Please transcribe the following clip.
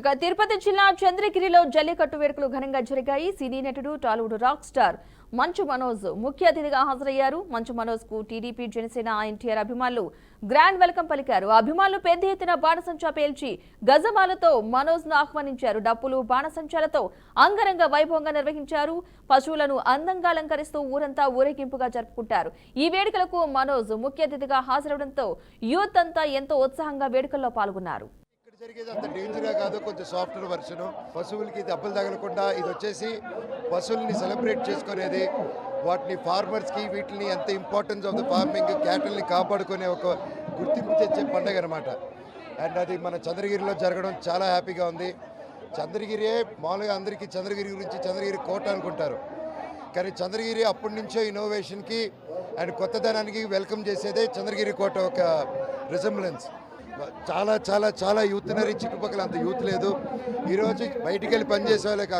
తిరుపతి జిల్లా చంద్రగిరిలో జల్లికట్టు వేడుకలు ఘనంగా జరిగాయి. సినీ నటుడు టాలీవుడ్ రాక్ స్టార్ మంచు మనోజ్ ముఖ్య అతిథిగా హాజరయ్యారు. మంచు మనోజ్ కు టీడీపీ, జనసేన, ఎన్టీఆర్ అభిమానులు గ్రాండ్ వెల్కమ్ పలికారు. అభిమానులు పెద్ద ఎత్తున బాణసంచా పేల్చి గజమాలతో మనోజ్ ను ఆహ్వానించారు. డప్పులు, బాణసంచాలతో అంగరంగ వైభవంగా నిర్వహించారు. పశువులను అందంగా అలంకరిస్తూ ఊరంతా ఊరేగింపుగా జరుపుకుంటారు. ఈ వేడుకలకు మనోజ్ ముఖ్య అతిథిగా హాజరవడంతో యూత్ అంతా ఎంతో ఉత్సాహంగా వేడుకల్లో పాల్గొన్నారు. జరిగేది అంత డేంజరే కాదు, కొంచెం సాఫ్ట్వేర్ వర్షన్. పశువులకి దెబ్బలు తగలకుండా ఇది వచ్చేసి పశువుల్ని సెలబ్రేట్ చేసుకునేది, వాటిని ఫార్మర్స్కి వీటిని ఎంత ఇంపార్టెన్స్ ఆఫ్ ద ఫార్మింగ్, క్యాటిల్ని కాపాడుకునే ఒక గుర్తింపు తెచ్చే పండుగ అనమాట. అండ్ అది మన చంద్రగిరిలో జరగడం చాలా హ్యాపీగా ఉంది. చంద్రగిరియే మామూలుగా అందరికీ చంద్రగిరి గురించి చంద్రగిరి కోట అనుకుంటారు, కానీ చంద్రగిరి అప్పటి నుంచో ఇన్నోవేషన్కి అండ్ కొత్తదనానికి వెల్కమ్ చేసేదే చంద్రగిరి కోట ఒక రిజంబ్లెన్స్. చాలా చాలా చాలా యూత్ ఉన్నారు. చుట్టుపక్కల అంత యూత్ లేదు. ఈరోజు బయటికి వెళ్ళి పనిచేసే వాళ్ళే కాకుండా